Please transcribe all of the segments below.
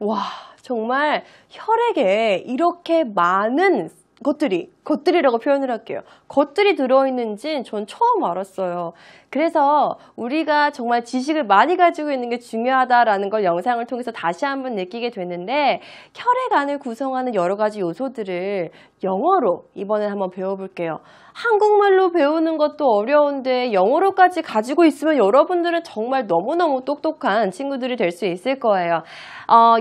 와, 정말 혈액에 이렇게 많은 것들이라고 표현을 할게요. 것들이 들어있는지는 전 처음 알았어요. 그래서 우리가 정말 지식을 많이 가지고 있는 게 중요하다라는 걸 영상을 통해서 다시 한번 느끼게 됐는데, 혈액 안을 구성하는 여러 가지 요소들을 영어로 이번에 한번 배워볼게요. 한국말로 배우는 것도 어려운데 영어로까지 가지고 있으면 여러분들은 정말 너무너무 똑똑한 친구들이 될 수 있을 거예요.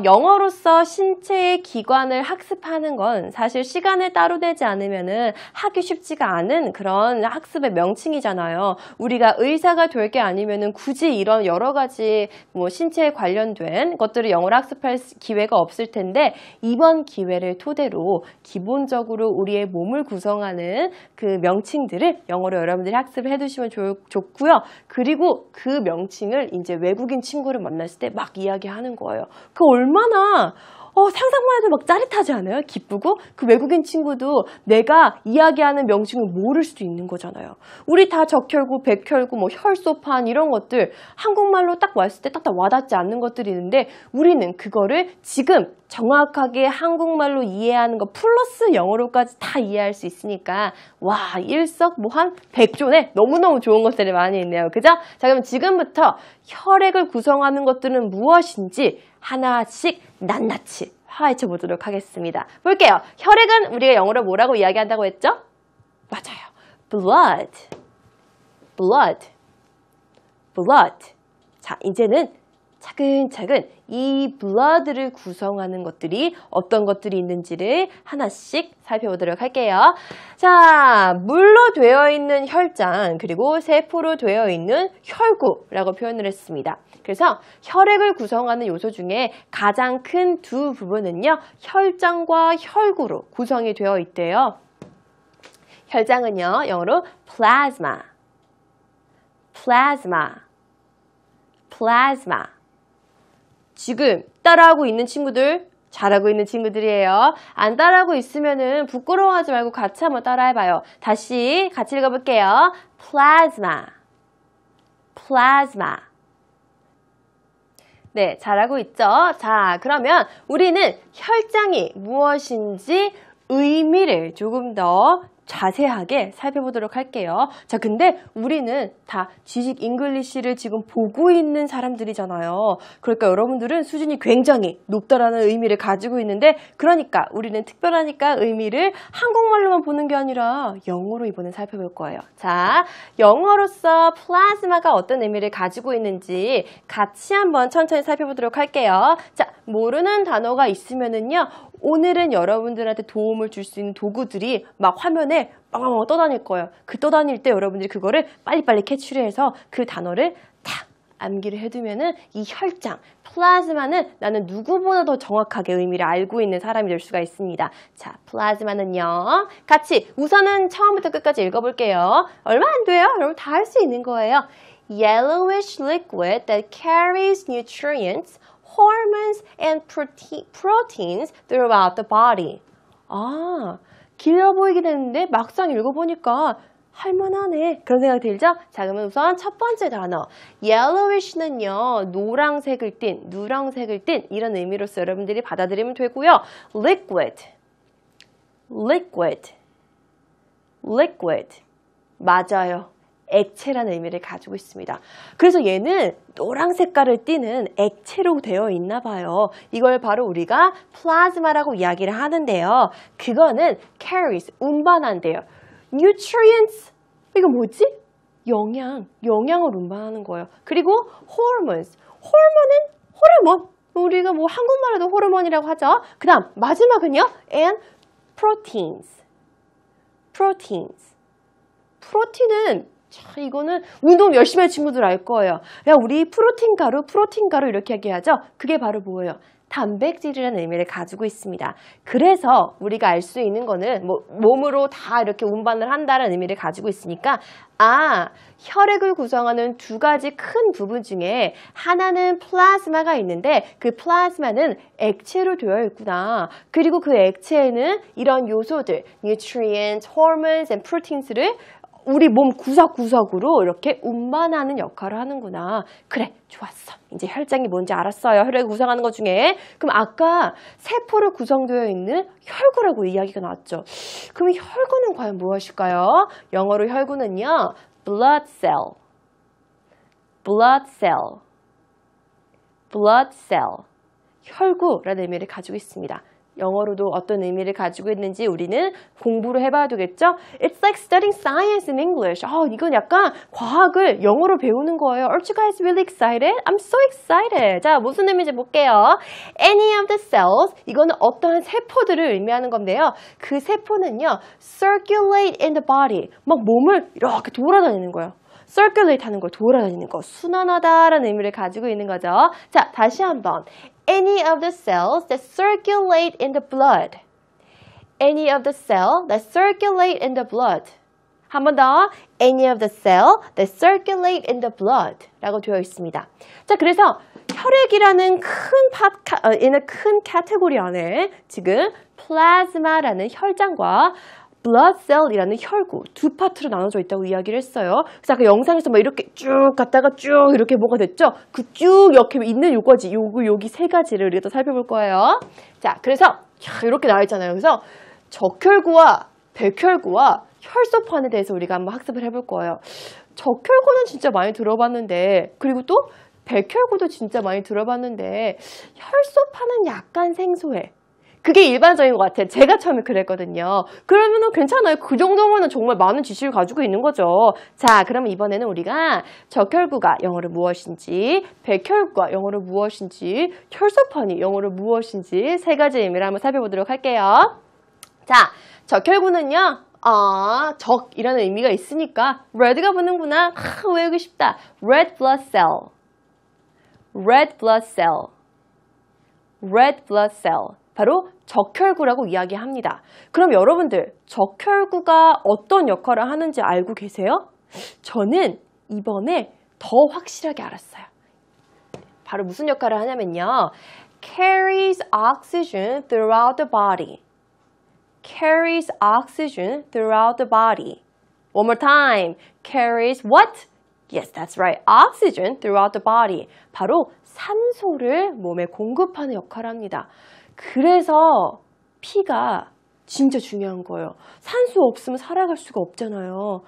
영어로서 신체의 기관을 학습하는 건 사실 시간을 따로 내지 않으면은 하기 쉽지가 않은 그런 학습의 명칭이잖아요. 우리가 의사가 될 게 아니면은 굳이 이런 여러 가지 뭐 신체에 관련된 것들을 영어로 학습할 기회가 없을 텐데, 이번 기회를 토대로 기본적으로 우리의 몸을 구성하는 그 명칭들을 영어로 여러분들이 학습을 해두시면 좋고요. 그리고 그 명칭을 이제 외국인 친구를 만났을 때 막 이야기하는 거예요. 그 얼마나 상상만 해도 막 짜릿하지 않아요? 기쁘고? 그 외국인 친구도 내가 이야기하는 명칭을 모를 수도 있는 거잖아요. 우리 다 적혈구, 백혈구, 뭐 혈소판 이런 것들 한국말로 딱 왔을 때 딱딱 와닿지 않는 것들이 있는데, 우리는 그거를 지금 정확하게 한국말로 이해하는 거 플러스 영어로까지 다 이해할 수 있으니까 와, 일석뭐한 백조네. 너무너무 좋은 것들이 많이 있네요. 그죠? 자, 그럼 지금부터 혈액을 구성하는 것들은 무엇인지 하나씩 낱낱이 파헤쳐 보도록 하겠습니다. 볼게요. 혈액은 우리가 영어로 뭐라고 이야기한다고 했죠? 맞아요. blood. blood. blood. 자, 이제는 차근차근 이 blood를 구성하는 것들이 어떤 것들이 있는지를 하나씩 살펴보도록 할게요. 자, 물로 되어 있는 혈장, 그리고 세포로 되어 있는 혈구라고 표현을 했습니다. 그래서 혈액을 구성하는 요소 중에 가장 큰 두 부분은요, 혈장과 혈구로 구성이 되어 있대요. 혈장은요, 영어로 plasma. plasma. plasma. 지금 따라하고 있는 친구들, 잘하고 있는 친구들이에요. 안 따라하고 있으면은 부끄러워하지 말고 같이 한번 따라해봐요. 다시 같이 읽어볼게요. plasma. plasma. 네, 잘하고 있죠? 자, 그러면 우리는 혈장이 무엇인지 의미를 조금 더 자세하게 살펴보도록 할게요. 자, 근데 우리는 다 지식 잉글리시를 지금 보고 있는 사람들이잖아요. 그러니까 여러분들은 수준이 굉장히 높다라는 의미를 가지고 있는데, 그러니까 우리는 특별하니까 의미를 한국말로만 보는 게 아니라 영어로 이번에 살펴볼 거예요. 자, 영어로서 플라즈마가 어떤 의미를 가지고 있는지 같이 한번 천천히 살펴보도록 할게요. 자, 모르는 단어가 있으면은요, 오늘은 여러분들한테 도움을 줄 수 있는 도구들이 막 화면에 빵빵 떠다닐 거예요. 그 떠다닐 때 여러분들이 그거를 빨리빨리 캐치를 해서 그 단어를 탁 암기를 해두면은 이 혈장, 플라즈마는 나는 누구보다 더 정확하게 의미를 알고 있는 사람이 될 수가 있습니다. 자, 플라즈마는요. 같이 우선은 처음부터 끝까지 읽어볼게요. 얼마 안 돼요. 여러분 다 할 수 있는 거예요. Yellowish liquid that carries nutrients, hormones and proteins throughout the body. 아, 길어 보이긴 했는데 막상 읽어보니까 할만하네. 그런 생각이 들죠? 자, 그러면 우선 첫 번째 단어 yellowish는요, 노란색을 띤, 누렁색을 띤 이런 의미로서 여러분들이 받아들이면 되고요. liquid, liquid, liquid. 맞아요. 액체라는 의미를 가지고 있습니다. 그래서 얘는 노란 색깔을 띠는 액체로 되어 있나 봐요. 이걸 바로 우리가 플라즈마라고 이야기를 하는데요. 그거는 carries, 운반한대요. nutrients, 이거 뭐지? 영양을 운반하는 거예요. 그리고 hormones, 호르몬은 호르몬. 우리가 뭐 한국말에도 호르몬이라고 하죠. 그 다음 마지막은요. and proteins. 프로틴은 자, 이거는 운동 열심히 할 친구들 알 거예요. 야, 우리 프로틴 가루 이렇게 얘기하죠. 그게 바로 뭐예요? 단백질이라는 의미를 가지고 있습니다. 그래서 우리가 알 수 있는 거는 뭐 몸으로 다 이렇게 운반을 한다는 의미를 가지고 있으니까, 아, 혈액을 구성하는 두 가지 큰 부분 중에 하나는 플라즈마가 있는데 그 플라즈마는 액체로 되어 있구나. 그리고 그 액체에는 이런 요소들, nutrients, hormones and proteins를 우리 몸 구석구석으로 이렇게 운반하는 역할을 하는구나. 그래, 좋았어. 이제 혈장이 뭔지 알았어요. 혈액을 구성하는 것 중에. 그럼 아까 세포로 구성되어 있는 혈구라고 이야기가 나왔죠. 그럼 혈구는 과연 무엇일까요? 영어로 혈구는요, blood cell, blood cell, blood cell. 혈구라는 의미를 가지고 있습니다. 영어로도 어떤 의미를 가지고 있는지 우리는 공부를 해봐야 되겠죠? It's like studying science in English. 이건 약간 과학을 영어로 배우는 거예요. Aren't you guys really excited? I'm so excited. 자, 무슨 의미인지 볼게요. Any of the cells. 이거는 어떠한 세포들을 의미하는 건데요. 그 세포는요, circulate in the body. 막 몸을 이렇게 돌아다니는 거예요. circulate 하는 거, 돌아다니는 거, 순환하다라는 의미를 가지고 있는 거죠. 자, 다시 한번. Any of the cells that circulate in the blood. Any of the cells that circulate in the blood. 한 번 더. Any of the cells that circulate in the blood. 라고 되어 있습니다. 자, 그래서 혈액이라는 큰 카테고리 안에 지금 플라즈마라는 혈장과 blood cell이라는 혈구 두 파트로 나눠져 있다고 이야기를 했어요. 그래서 아까 영상에서 막 이렇게 쭉 갔다가 쭉 이렇게 뭐가 됐죠? 그 쭉 이렇게 있는 요거지. 여기 세 가지를 우리가 또 살펴볼 거예요. 자, 그래서 이렇게 나와 있잖아요. 그래서 적혈구와 백혈구와 혈소판에 대해서 우리가 한번 학습을 해볼 거예요. 적혈구는 진짜 많이 들어봤는데, 그리고 또 백혈구도 진짜 많이 들어봤는데 혈소판은 약간 생소해. 그게 일반적인 것 같아요. 제가 처음에 그랬거든요. 그러면은 괜찮아요. 그 정도면은 정말 많은 지식을 가지고 있는 거죠. 자, 그러면 이번에는 우리가 적혈구가 영어로 무엇인지, 백혈구가 영어로 무엇인지, 혈소판이 영어로 무엇인지 세 가지 의미를 한번 살펴보도록 할게요. 자, 적혈구는요. 적이라는 의미가 있으니까 red가 붙는구나. 외우기 쉽다. red blood cell. red blood cell. red blood cell. 바로 적혈구라고 이야기합니다. 그럼 여러분들, 적혈구가 어떤 역할을 하는지 알고 계세요? 저는 이번에 더 확실하게 알았어요. 바로 무슨 역할을 하냐면요. carries oxygen throughout the body. carries oxygen throughout the body. One more time. carries what? Yes, that's right. oxygen throughout the body. 바로 산소를 몸에 공급하는 역할을 합니다. 그래서 피가 진짜 중요한 거예요. 산소 없으면 살아갈 수가 없잖아요.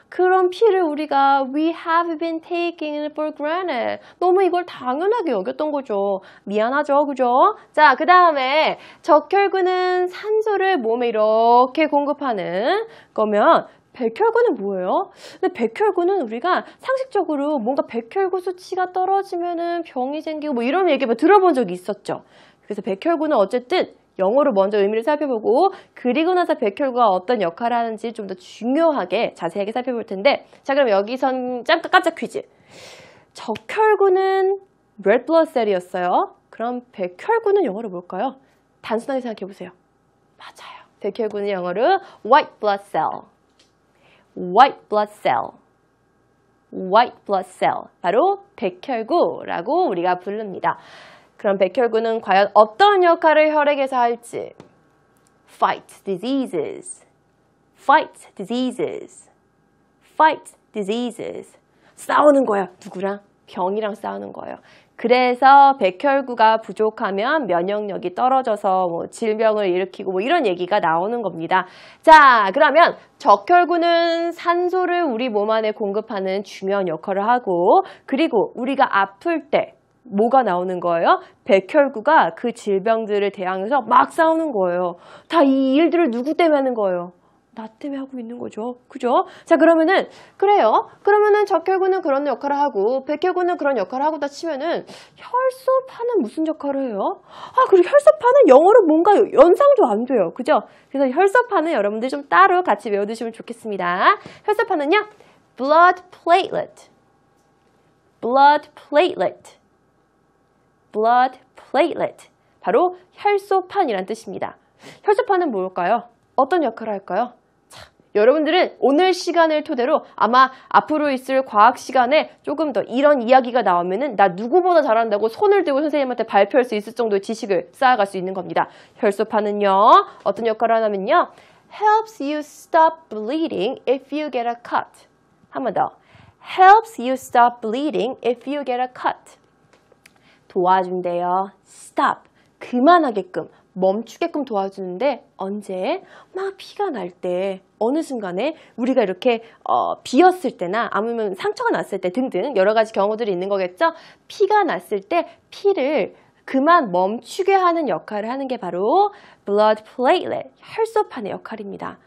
그런 피를 우리가 we have been taking it for granted. 너무 이걸 당연하게 여겼던 거죠. 미안하죠, 그죠? 자, 그 다음에 적혈구는 산소를 몸에 이렇게 공급하는 거면 백혈구는 뭐예요? 근데 백혈구는 우리가 상식적으로 뭔가 백혈구 수치가 떨어지면은 병이 생기고 뭐 이런 얘기 들어본 적이 있었죠. 그래서 백혈구는 어쨌든 영어로 먼저 의미를 살펴보고 그리고 나서 백혈구가 어떤 역할을 하는지 좀 더 중요하게 자세하게 살펴볼 텐데, 자, 그럼 여기선 깜짝 퀴즈. 적혈구는 red blood cell이었어요. 그럼 백혈구는 영어로 뭘까요? 단순하게 생각해 보세요. 맞아요. 백혈구는 영어로 white blood cell. white blood cell. white blood cell. 바로 백혈구라고 우리가 부릅니다. 그럼 백혈구는 과연 어떤 역할을 혈액에서 할지? Fight diseases. Fight diseases. Fight diseases. 싸우는 거예요. 누구랑? 병이랑 싸우는 거예요. 그래서 백혈구가 부족하면 면역력이 떨어져서 뭐 질병을 일으키고 뭐 이런 얘기가 나오는 겁니다. 자, 그러면 적혈구는 산소를 우리 몸 안에 공급하는 중요한 역할을 하고, 그리고 우리가 아플 때 뭐가 나오는 거예요? 백혈구가 그 질병들을 대항해서 막 싸우는 거예요. 다 이 일들을 누구 때문에 하는 거예요? 나 때문에 하고 있는 거죠. 그죠? 자, 그러면은 그래요. 그러면은 적혈구는 그런 역할을 하고 백혈구는 그런 역할을 하고 다 치면은 혈소판은 무슨 역할을 해요? 그리고 혈소판은 영어로 뭔가 연상도 안 돼요. 그죠? 그래서 혈소판은 여러분들 좀 따로 같이 외워두시면 좋겠습니다. 혈소판은요. blood platelet. blood platelet. blood platelet. 바로 혈소판이란 뜻입니다. 혈소판은 뭘까요? 어떤 역할을 할까요? 자, 여러분들은 오늘 시간을 토대로 아마 앞으로 있을 과학 시간에 조금 더 이런 이야기가 나오면은 나 누구보다 잘한다고 손을 들고 선생님한테 발표할 수 있을 정도의 지식을 쌓아갈 수 있는 겁니다. 혈소판은요, 어떤 역할을 하냐면요, helps you stop bleeding if you get a cut. 한 번 더. helps you stop bleeding if you get a cut. 도와준대요. stop. 그만하게끔, 멈추게끔 도와주는데 언제? 막 피가 날 때, 어느 순간에 우리가 이렇게 비었을 때나 아니면 상처가 났을 때 등등 여러 가지 경우들이 있는 거겠죠? 피가 났을 때 피를 그만 멈추게 하는 역할을 하는 게 바로 blood platelet, 혈소판의 역할입니다.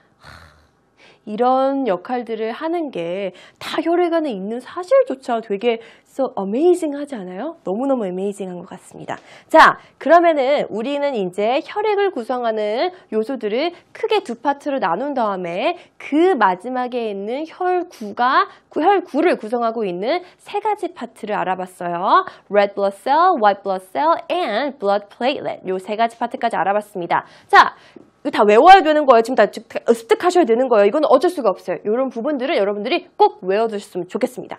이런 역할들을 하는 게 다 혈액안에 있는 사실조차 되게 so amazing 하지 않아요? 너무너무 amazing한 것 같습니다. 자, 그러면은 우리는 이제 혈액을 구성하는 요소들을 크게 두 파트로 나눈 다음에 그 마지막에 있는 혈구를 구성하고 있는 세 가지 파트를 알아봤어요. Red blood cell, white blood cell, and blood platelet. 요 세 가지 파트까지 알아봤습니다. 자, 이거 다 외워야 되는 거예요. 지금 다 습득하셔야 되는 거예요. 이건 어쩔 수가 없어요. 이런 부분들을 여러분들이 꼭 외워두셨으면 좋겠습니다.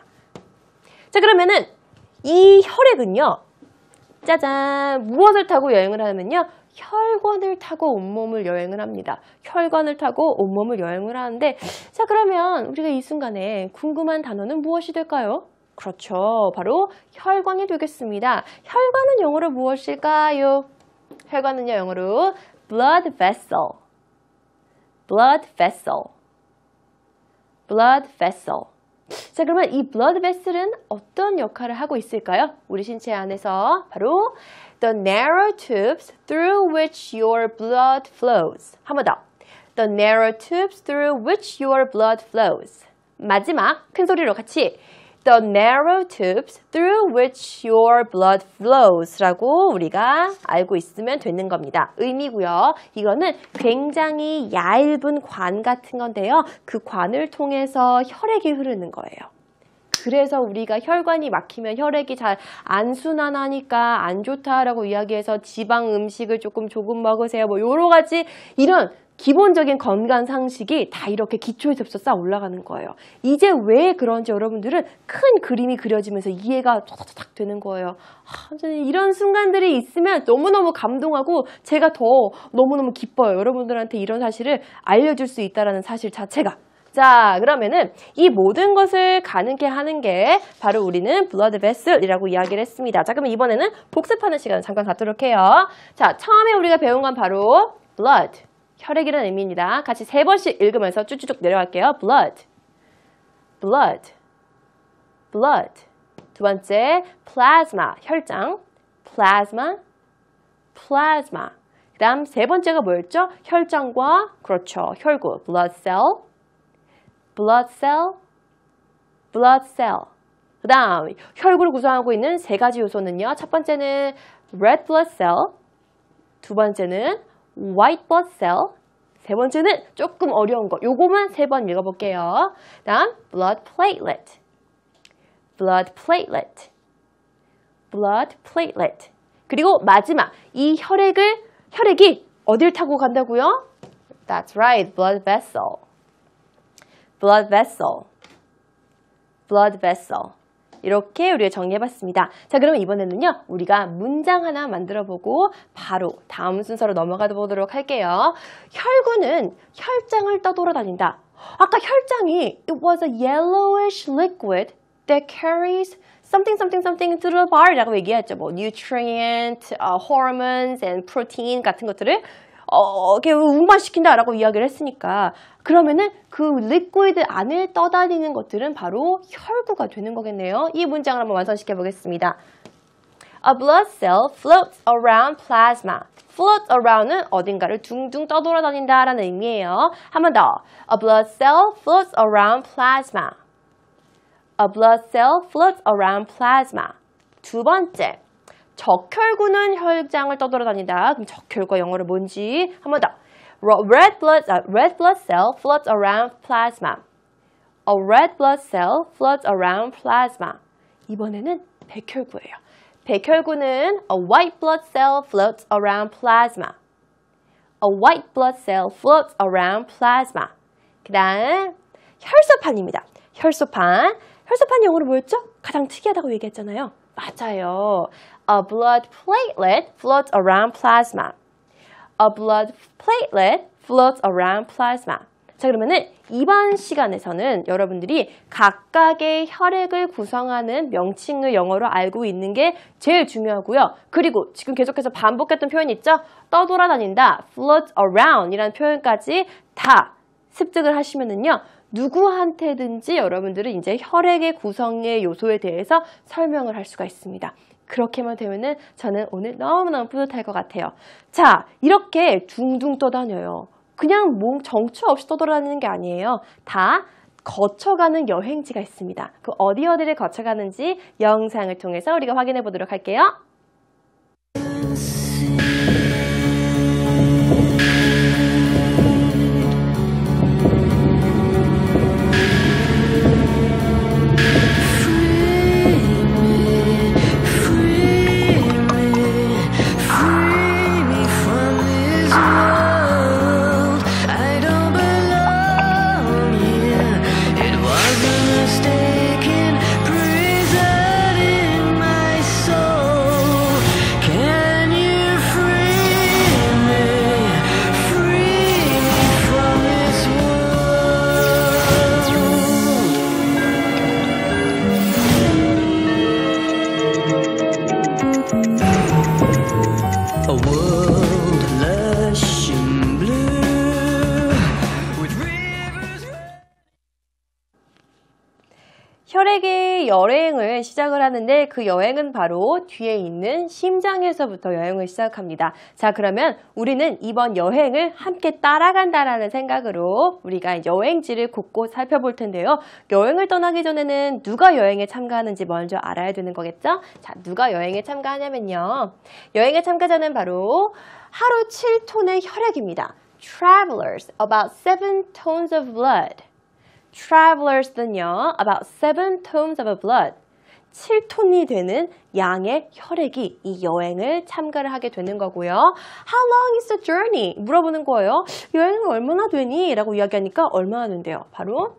자, 그러면은 이 혈액은요. 짜잔! 무엇을 타고 여행을 하냐면요. 혈관을 타고 온몸을 여행을 합니다. 혈관을 타고 온몸을 여행을 하는데 자, 그러면 우리가 이 순간에 궁금한 단어는 무엇이 될까요? 그렇죠. 바로 혈관이 되겠습니다. 혈관은 영어로 무엇일까요? 혈관은요. 영어로 blood vessel, blood vessel, blood vessel. 자, 그러면 이 blood vessel은 어떤 역할을 하고 있을까요? 우리 신체 안에서 바로 the narrow tubes through which your blood flows. 한 번 더. The narrow tubes through which your blood flows. 마지막 큰 소리로 같이 The narrow tubes through which your blood flows 라고 우리가 알고 있으면 되는 겁니다. 의미고요. 이거는 굉장히 얇은 관 같은 건데요. 그 관을 통해서 혈액이 흐르는 거예요. 그래서 우리가 혈관이 막히면 혈액이 잘 안 순환하니까 안 좋다라고 이야기해서 지방 음식을 조금 먹으세요. 뭐 여러 가지 이런 기본적인 건강 상식이 다 이렇게 기초에서부터 쌓아 올라가는 거예요. 이제 왜 그런지 여러분들은 큰 그림이 그려지면서 이해가 쫙쫙 되는 거예요. 이런 순간들이 있으면 너무너무 감동하고 제가 더 너무너무 기뻐요. 여러분들한테 이런 사실을 알려줄 수 있다는 사실 자체가. 자, 그러면은 이 모든 것을 가능케 하는 게 바로 우리는 blood vessel이라고 이야기를 했습니다. 자, 그러면 이번에는 복습하는 시간을 잠깐 갖도록 해요. 자, 처음에 우리가 배운 건 바로 blood. 혈액이라는 의미입니다. 같이 세 번씩 읽으면서 쭉쭉쭉 내려갈게요. blood, blood, blood. 두 번째, plasma, 혈장, plasma, plasma. 그 다음 세 번째가 뭐였죠? 혈장과, 그렇죠, 혈구, blood cell, blood cell, blood cell. 그 다음 혈구를 구성하고 있는 세 가지 요소는요. 첫 번째는 red blood cell, 두 번째는 white blood cell, 세 번째는 조금 어려운 거. 요거만 세 번 읽어볼게요. 다음 blood platelet, blood platelet, blood platelet. 그리고 마지막 이 혈액이 어딜 타고 간다고요? That's right, blood vessel, blood vessel, blood vessel. 이렇게 우리가 정리해봤습니다. 자, 그러면 이번에는요. 우리가 문장 하나 만들어보고 바로 다음 순서로 넘어가 보도록 할게요. 혈구는 혈장을 떠돌아다닌다. 아까 혈장이 it was a yellowish liquid that carries something through the body 라고 얘기했죠. 뭐 nutrient, hormones and protein 같은 것들을 이렇게 운반시킨다라고 이야기를 했으니까 그러면은 그 리퀴드 안에 떠다니는 것들은 바로 혈구가 되는 거겠네요. 이 문장을 한번 완성시켜 보겠습니다. A blood cell floats around plasma. float around은 어딘가를 둥둥 떠돌아다닌다라는 의미예요. 한 번 더. A blood cell floats around plasma. A blood cell floats around plasma. 두 번째. 적혈구는 혈장을 떠돌아다닌다. 그럼 적혈구 영어로 뭔지 한 번 더. Red blood cell floats around plasma. A red blood cell floats around plasma. 이번에는 백혈구예요. 백혈구는 a white blood cell floats around plasma. A white blood cell floats around plasma. 그 다음 혈소판입니다. 혈소판 영어로 뭐였죠? 가장 특이하다고 얘기했잖아요. 맞아요. A blood platelet floats around plasma. A blood platelet floats around plasma. 자, 그러면은 이번 시간에서는 여러분들이 각각의 혈액을 구성하는 명칭을 영어로 알고 있는 게 제일 중요하고요. 그리고 지금 계속해서 반복했던 표현 있죠? 떠돌아다닌다, float around 이라는 표현까지 다 습득을 하시면은요. 누구한테든지 여러분들은 이제 혈액의 구성의 요소에 대해서 설명을 할 수가 있습니다. 그렇게만 되면은 저는 오늘 너무너무 뿌듯할 것 같아요. 자, 이렇게 둥둥 떠다녀요. 그냥 정처 없이 떠돌아다니는 게 아니에요. 다 거쳐가는 여행지가 있습니다. 그 어디를 거쳐가는지 영상을 통해서 우리가 확인해 보도록 할게요. 혈액의 여행을 시작을 하는데 그 여행은 바로 뒤에 있는 심장에서부터 여행을 시작합니다. 자, 그러면 우리는 이번 여행을 함께 따라간다라는 생각으로 우리가 여행지를 곳곳 살펴볼 텐데요. 여행을 떠나기 전에는 누가 여행에 참가하는지 먼저 알아야 되는 거겠죠? 자, 누가 여행에 참가하냐면요. 여행의 참가자는 바로 하루 7톤의 혈액입니다. Travelers, about 7 tons of blood. Travelers는요, about 7 tons of blood. 7톤이 되는 양의 혈액이 이 여행을 참가를 하게 되는 거고요. How long is the journey? 물어보는 거예요. 여행은 얼마나 되니? 라고 이야기하니까 얼마나 된대요? 바로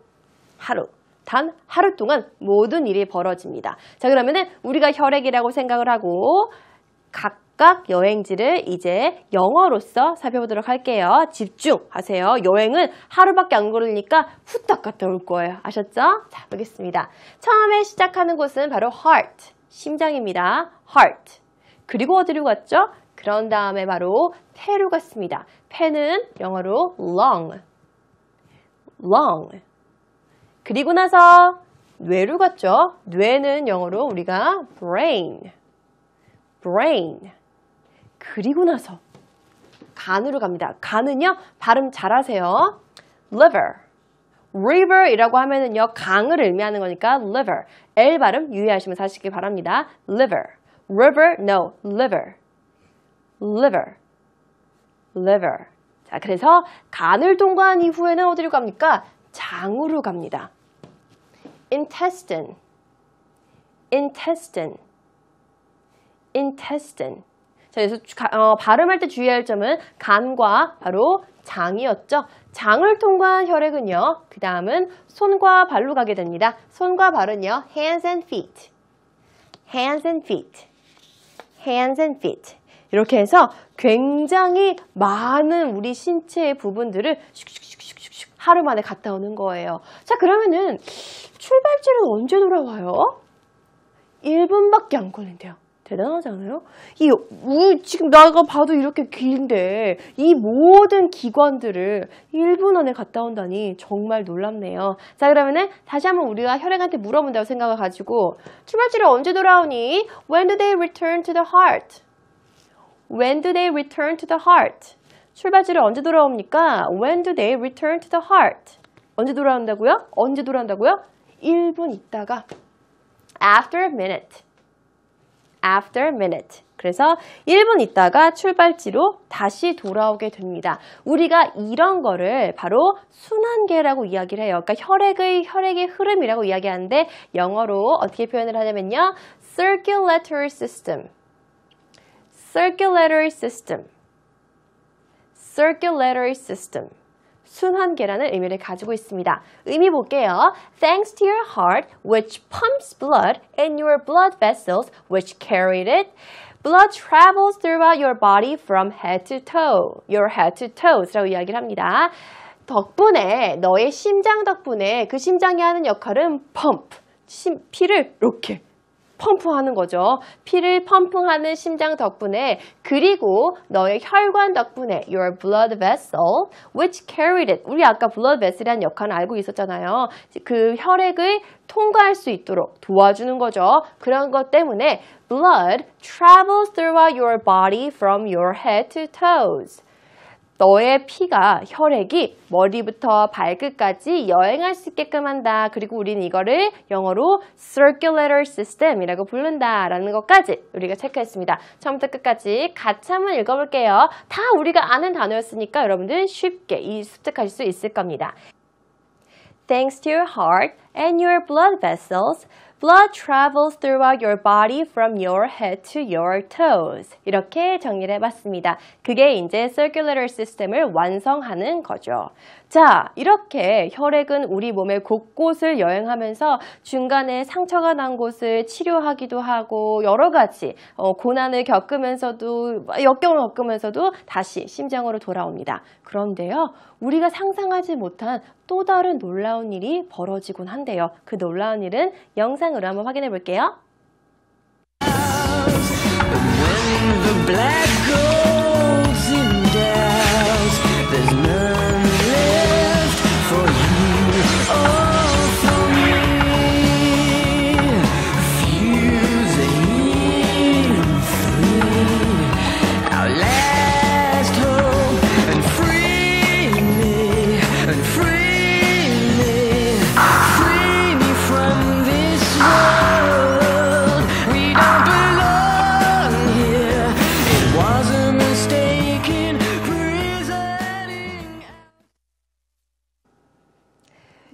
하루. 단 하루 동안 모든 일이 벌어집니다. 자, 그러면은 우리가 혈액이라고 생각을 하고 각각 여행지를 이제 영어로서 살펴보도록 할게요. 집중하세요. 여행은 하루밖에 안 걸으니까 후딱 갔다 올 거예요. 아셨죠? 자, 보겠습니다. 처음에 시작하는 곳은 바로 heart, 심장입니다. heart. 그리고 어디로 갔죠? 그런 다음에 바로 폐로 갔습니다. 폐는 영어로 lung, lung. 그리고 나서 뇌로 갔죠? 뇌는 영어로 우리가 brain, brain. 그리고 나서 간으로 갑니다. 간은요, 발음 잘하세요. liver, river이라고 하면은요, 강을 의미하는 거니까 liver. L 발음 유의하시면서 하시기 바랍니다. liver, river, no, liver, liver, liver. 자, 그래서 간을 통과한 이후에는 어디로 갑니까? 장으로 갑니다. intestine, intestine, intestine. 자, 그래서 발음할 때 주의할 점은 간과 바로 장이었죠. 장을 통과한 혈액은요. 그 다음은 손과 발로 가게 됩니다. 손과 발은요. hands and feet, hands and feet, hands and feet. 이렇게 해서 굉장히 많은 우리 신체의 부분들을 슉슉슉슉슉 하루 만에 갔다 오는 거예요. 자, 그러면은 출발지는 언제 돌아와요? 1분밖에 안 걸린대요. 대단하지 않아요? 지금 내가 봐도 이렇게 긴데 이 모든 기관들을 1분 안에 갔다 온다니 정말 놀랍네요. 자, 그러면은 다시 한번 우리가 혈액한테 물어본다고 생각을 가지고 출발지를 언제 돌아오니? When do they return to the heart? When do they return to the heart? 출발지를 언제 돌아옵니까? When do they return to the heart? 언제 돌아온다고요? 언제 돌아온다고요? 1분 있다가 after a minute. after a minute. 그래서 1분 있다가 출발지로 다시 돌아오게 됩니다. 우리가 이런 거를 바로 순환계라고 이야기를 해요. 그러니까 혈액의 흐름이라고 이야기하는데 영어로 어떻게 표현을 하냐면요. circulatory system. circulatory system. circulatory system. 순환계라는 의미를 가지고 있습니다. 의미 볼게요. Thanks to your heart, which pumps blood, and your blood vessels, which carried it. Blood travels throughout your body from head to toe. Your head to toes라고 이야기를 합니다. 덕분에 너의 심장 덕분에 그 심장이 하는 역할은 펌프. 피를 이렇게 펌프하는 거죠. 피를 펌프하는 심장 덕분에 그리고 너의 혈관 덕분에 your blood vessel which carried it. 우리 아까 blood vessel이라는 역할은 알고 있었잖아요. 그 혈액을 통과할 수 있도록 도와주는 거죠. 그런 것 때문에 blood travels throughout your body from your head to toes. 너의 피가 혈액이 머리부터 발끝까지 여행할 수 있게끔 한다. 그리고 우리는 이거를 영어로 circulatory system이라고 부른다라는 것까지 우리가 체크했습니다. 처음부터 끝까지 같이 한번 읽어볼게요. 다 우리가 아는 단어였으니까 여러분들 쉽게 습득하실 수 있을 겁니다. Thanks to your heart and your blood vessels, blood travels throughout your body from your head to your toes. 이렇게 정리를 해봤습니다. 그게 이제 circulatory system을 완성하는 거죠. 자, 이렇게 혈액은 우리 몸의 곳곳을 여행하면서 중간에 상처가 난 곳을 치료하기도 하고 여러 가지 고난을 겪으면서도 역경을 겪으면서도 다시 심장으로 돌아옵니다. 그런데요, 우리가 상상하지 못한 또 다른 놀라운 일이 벌어지곤 한대요. 그 놀라운 일은 영상으로 한번 확인해 볼게요.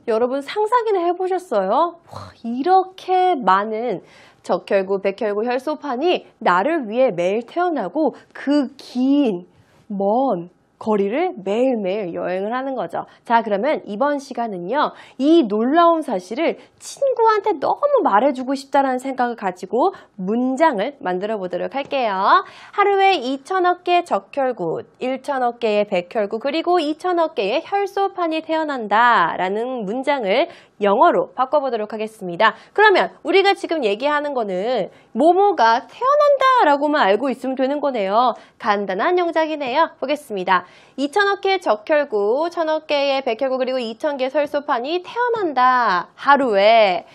여러분 상상이나 해보셨어요? 와, 이렇게 많은 적혈구, 백혈구, 혈소판이 나를 위해 매일 태어나고 그 긴, 먼 거리를 매일매일 여행을 하는 거죠. 자, 그러면 이번 시간은요, 이 놀라운 사실을 친구한테 너무 말해주고 싶다라는 생각을 가지고 문장을 만들어 보도록 할게요. 하루에 2,000억 개의 적혈구, 1,000억 개의 백혈구, 그리고 2,000억 개의 혈소판이 태어난다 라는 문장을 영어로 바꿔보도록 하겠습니다. 그러면 우리가 지금 얘기하는 거는 모모가 태어난다 라고만 알고 있으면 되는 거네요. 간단한 영작이네요. 보겠습니다. 2,000억 개의 적혈구, 1,000억 개의 백혈구, 그리고 2,000개의 혈소판이 태어난다. 하루에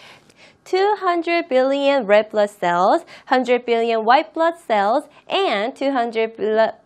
200 billion red blood cells, 100 billion white blood cells, and 200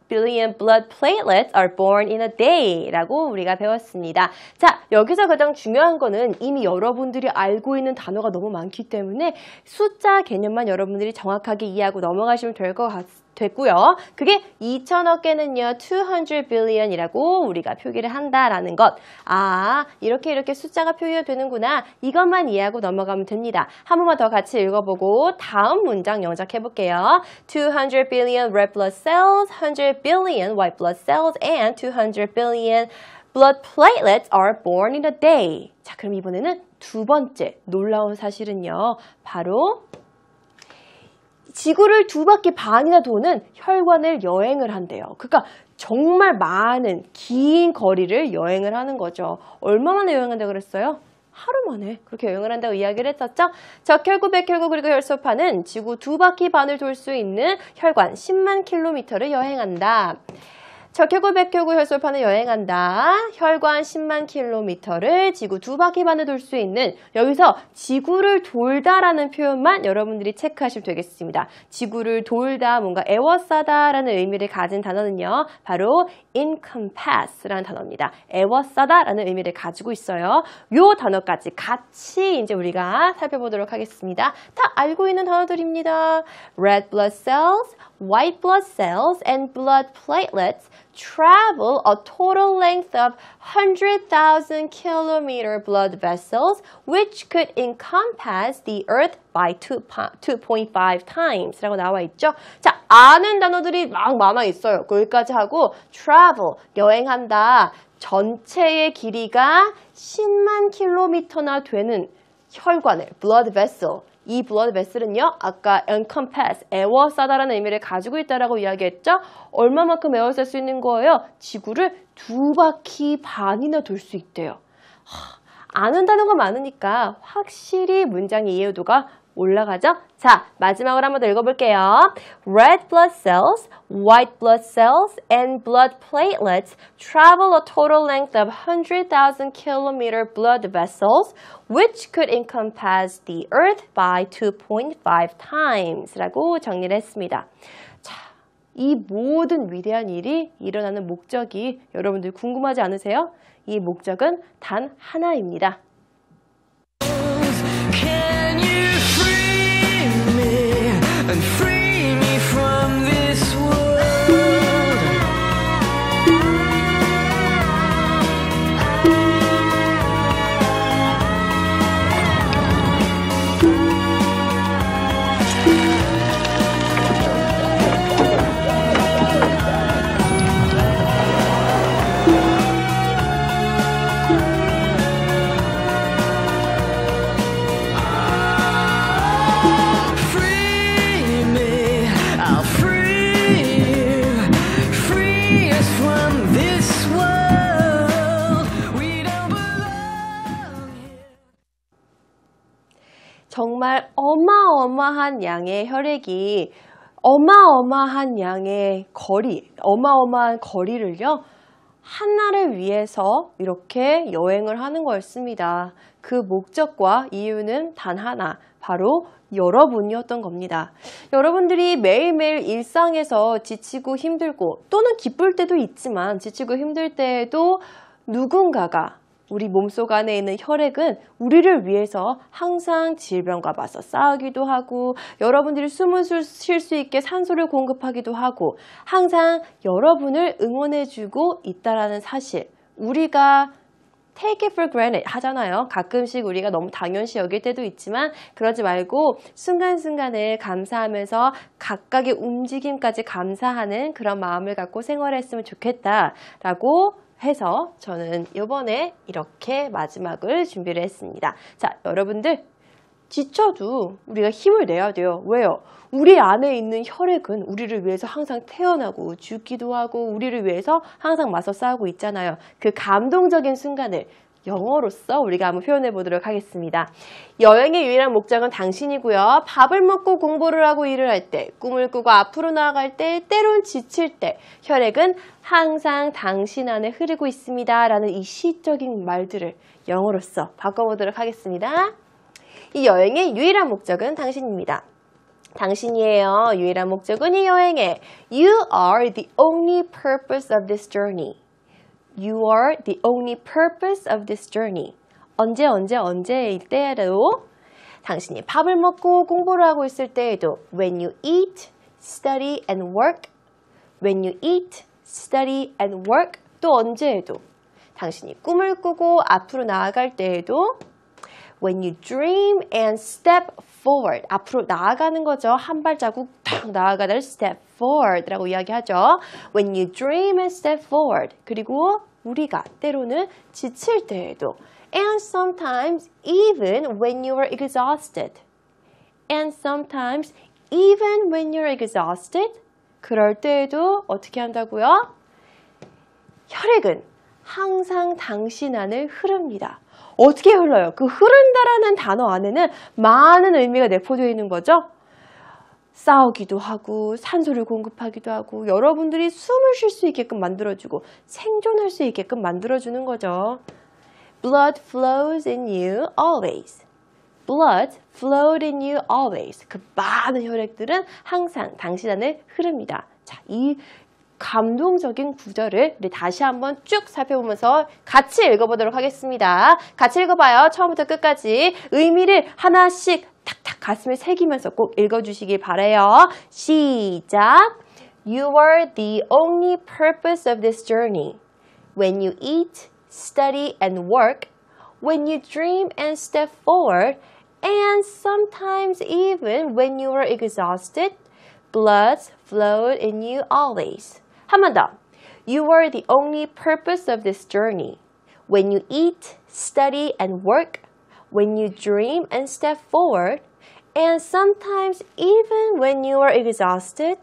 billion blood platelets are born in a day 라고 우리가 배웠습니다. 자, 여기서 가장 중요한 거는 이미 여러분들이 알고 있는 단어가 너무 많기 때문에 숫자 개념만 여러분들이 정확하게 이해하고 넘어가시면 될 것 같습니다. 됐고요. 그게 2,000억 개는요, 200 billion이라고 우리가 표기를 한다라는 것. 아, 이렇게 숫자가 표기가 되는구나. 이것만 이해하고 넘어가면 됩니다. 한 번만 더 같이 읽어보고 다음 문장 영작해볼게요. 200 billion red blood cells, 100 billion white blood cells, and 200 billion blood platelets are born in a day. 자, 그럼 이번에는 두 번째 놀라운 사실은요, 바로 지구를 2바퀴 반이나 도는 혈관을 여행을 한대요. 그러니까 정말 많은 긴 거리를 여행을 하는 거죠. 얼마 만에 여행한다고 그랬어요? 하루 만에 그렇게 여행을 한다고 이야기를 했었죠. 적혈구, 백혈구, 그리고 혈소판은 지구 2바퀴 반을 돌 수 있는 혈관 10만 킬로미터를 여행한다. 적혈구, 백혈구, 혈소판을 여행한다. 혈관 10만 킬로미터를 지구 2바퀴 반을 돌 수 있는, 여기서 지구를 돌다라는 표현만 여러분들이 체크하시면 되겠습니다. 지구를 돌다, 뭔가 에워싸다라는 의미를 가진 단어는요, 바로 encompass라는 단어입니다. 에워싸다라는 의미를 가지고 있어요. 요 단어까지 같이 이제 우리가 살펴보도록 하겠습니다. 다 알고 있는 단어들입니다. Red blood cells, white blood cells, and blood platelets travel a total length of 100,000 kilometer blood vessels, which could encompass the earth by 2.5 times 라고 나와 있죠. 자, 아는 단어들이 막 많아 있어요. 거기까지 하고 travel, 여행한다. 전체의 길이가 10만 킬로미터나 되는 혈관을 blood vessel, 이 blood vessel은요, 아까 encompass, 에워싸다라는 의미를 가지고 있다라고 이야기했죠? 얼마만큼 에워쌀 수 있는 거예요? 지구를 2바퀴 반이나 돌 수 있대요. 아는 단어가 많으니까 확실히 문장의 이해도가 올라가죠? 자, 마지막으로 한번 더 읽어볼게요. Red blood cells, white blood cells, and blood platelets travel a total length of 100,000 kilometer blood vessels, which could encompass the Earth by 2.5 times 라고 정리를 했습니다. 자, 이 모든 위대한 일이 일어나는 목적이 여러분들 궁금하지 않으세요? 이 목적은 단 하나입니다. And free me from this world. 정말 어마어마한 양의 혈액이 어마어마한 양의 어마어마한 거리를요, 하나를 위해서 이렇게 여행을 하는 거였습니다. 그 목적과 이유는 단 하나, 바로 여러분이었던 겁니다. 여러분들이 매일매일 일상에서 지치고 힘들고 또는 기쁠 때도 있지만 지치고 힘들 때에도 누군가가 우리 몸속 안에 있는 혈액은 우리를 위해서 항상 질병과 맞서 싸우기도 하고 여러분들이 숨을 쉴 수 있게 산소를 공급하기도 하고 항상 여러분을 응원해주고 있다라는 사실, 우리가 take it for granted 하잖아요. 가끔씩 우리가 너무 당연시 여길 때도 있지만 그러지 말고 순간순간을 감사하면서 각각의 움직임까지 감사하는 그런 마음을 갖고 생활했으면 좋겠다라고 해서 저는 이번에 이렇게 마지막을 준비를 했습니다. 자, 여러분들 지쳐도 우리가 힘을 내야 돼요. 왜요? 우리 안에 있는 혈액은 우리를 위해서 항상 태어나고 죽기도 하고 우리를 위해서 항상 맞서 싸우고 있잖아요. 그 감동적인 순간을 영어로서 우리가 한번 표현해 보도록 하겠습니다. 여행의 유일한 목적은 당신이고요. 밥을 먹고 공부를 하고 일을 할 때, 꿈을 꾸고 앞으로 나아갈 때, 때론 지칠 때 혈액은 항상 당신 안에 흐르고 있습니다. 라는 이 시적인 말들을 영어로서 바꿔보도록 하겠습니다. 이 여행의 유일한 목적은 당신입니다. 당신이에요. 유일한 목적은 이 여행의 You are the only purpose of this journey. You are the only purpose of this journey. 언제일 때에도 당신이 밥을 먹고 공부를 하고 있을 때에도 When you eat, study and work. When you eat, study and work. 또 언제에도 당신이 꿈을 꾸고 앞으로 나아갈 때에도 When you dream and step forward. 앞으로 나아가는 거죠. 한 발자국 딱 나아가는 step forward라고 이야기하죠. When you dream and step forward. 그리고 우리가 때로는 지칠 때에도 And sometimes even when you are exhausted. And sometimes even when you're exhausted. 그럴 때에도 어떻게 한다고요? 혈액은 항상 당신 안을 흐릅니다. 어떻게 흘러요? 그 흐른다라는 단어 안에는 많은 의미가 내포되어 있는 거죠. 싸우기도 하고 산소를 공급하기도 하고 여러분들이 숨을 쉴 수 있게끔 만들어주고 생존할 수 있게끔 만들어주는 거죠. Blood flows in you always. Blood flowed in you always. 그 많은 혈액들은 항상 당신 안에 흐릅니다. 자, 이 감동적인 구절을 우리 다시 한번 쭉 살펴보면서 같이 읽어보도록 하겠습니다. 같이 읽어봐요. 처음부터 끝까지 의미를 하나씩 탁탁 가슴에 새기면서 꼭 읽어주시길 바라요. 시작! You are the only purpose of this journey. When you eat, study and work, when you dream and step forward, and sometimes even when you are exhausted, blood flowed in you always. 한 번 더. You are the only purpose of this journey. When you eat, study, and work, when you dream and step forward, And sometimes even when you are exhausted,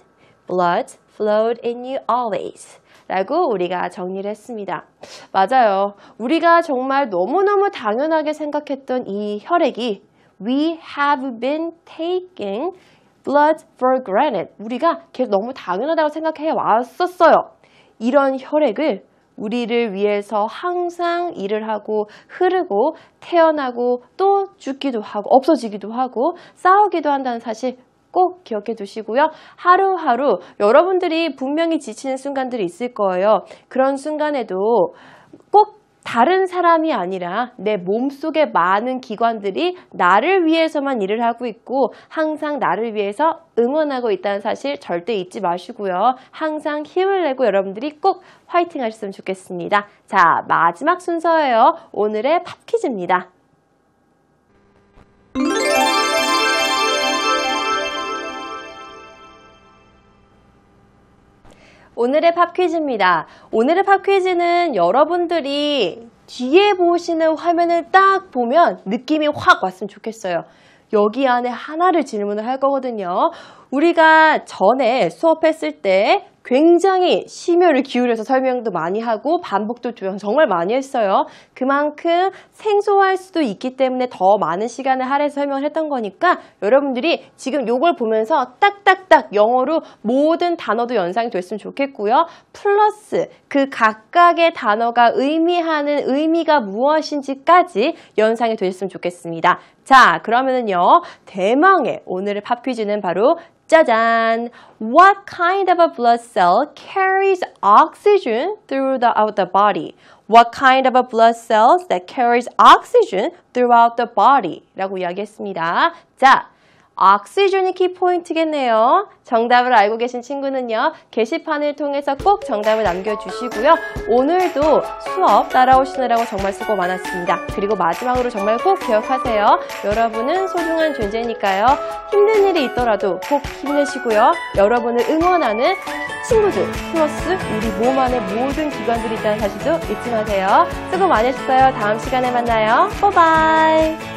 blood flowed in you always. 라고 우리가 정리를 했습니다. 맞아요. 우리가 정말 너무너무 당연하게 생각했던 이 혈액이 We have been taking blood for granted. 우리가 계속 너무 당연하다고 생각해 왔었어요. 이런 혈액을 우리를 위해서 항상 일을 하고 흐르고 태어나고 또 죽기도 하고 없어지기도 하고 싸우기도 한다는 사실 꼭 기억해 두시고요. 하루하루 여러분들이 분명히 지치는 순간들이 있을 거예요. 그런 순간에도 꼭 다른 사람이 아니라 내 몸속의 많은 기관들이 나를 위해서만 일을 하고 있고 항상 나를 위해서 응원하고 있다는 사실 절대 잊지 마시고요. 항상 힘을 내고 여러분들이 꼭 화이팅 하셨으면 좋겠습니다. 자, 마지막 순서예요. 오늘의 팝 퀴즈입니다. 오늘의 팝 퀴즈입니다. 오늘의 팝 퀴즈는 여러분들이 뒤에 보시는 화면을 딱 보면 느낌이 확 왔으면 좋겠어요. 여기 안에 하나를 질문을 할 거거든요. 우리가 전에 수업했을 때 굉장히 심혈을 기울여서 설명도 많이 하고 반복도 정말 많이 했어요. 그만큼 생소할 수도 있기 때문에 더 많은 시간을 할애해서 설명을 했던 거니까 여러분들이 지금 요걸 보면서 딱딱딱 영어로 모든 단어도 연상이 됐으면 좋겠고요. 플러스 그 각각의 단어가 의미하는 의미가 무엇인지까지 연상이 되셨으면 좋겠습니다. 자, 그러면은요. 대망의 오늘의 팝 퀴즈는 바로 짜잔! What kind of a blood cell carries oxygen throughout the body? What kind of a blood cells that carries oxygen throughout the body? 라고 이야기했습니다. 자, 오xygen이 키포인트겠네요. 정답을 알고 계신 친구는요. 게시판을 통해서 꼭 정답을 남겨주시고요. 오늘도 수업 따라오시느라고 정말 수고 많았습니다. 그리고 마지막으로 정말 꼭 기억하세요. 여러분은 소중한 존재니까요. 힘든 일이 있더라도 꼭 힘내시고요. 여러분을 응원하는 친구들 플러스 우리 몸 안에 모든 기관들이 있다는 사실도 잊지 마세요. 수고 많으셨어요. 다음 시간에 만나요. 바이바이.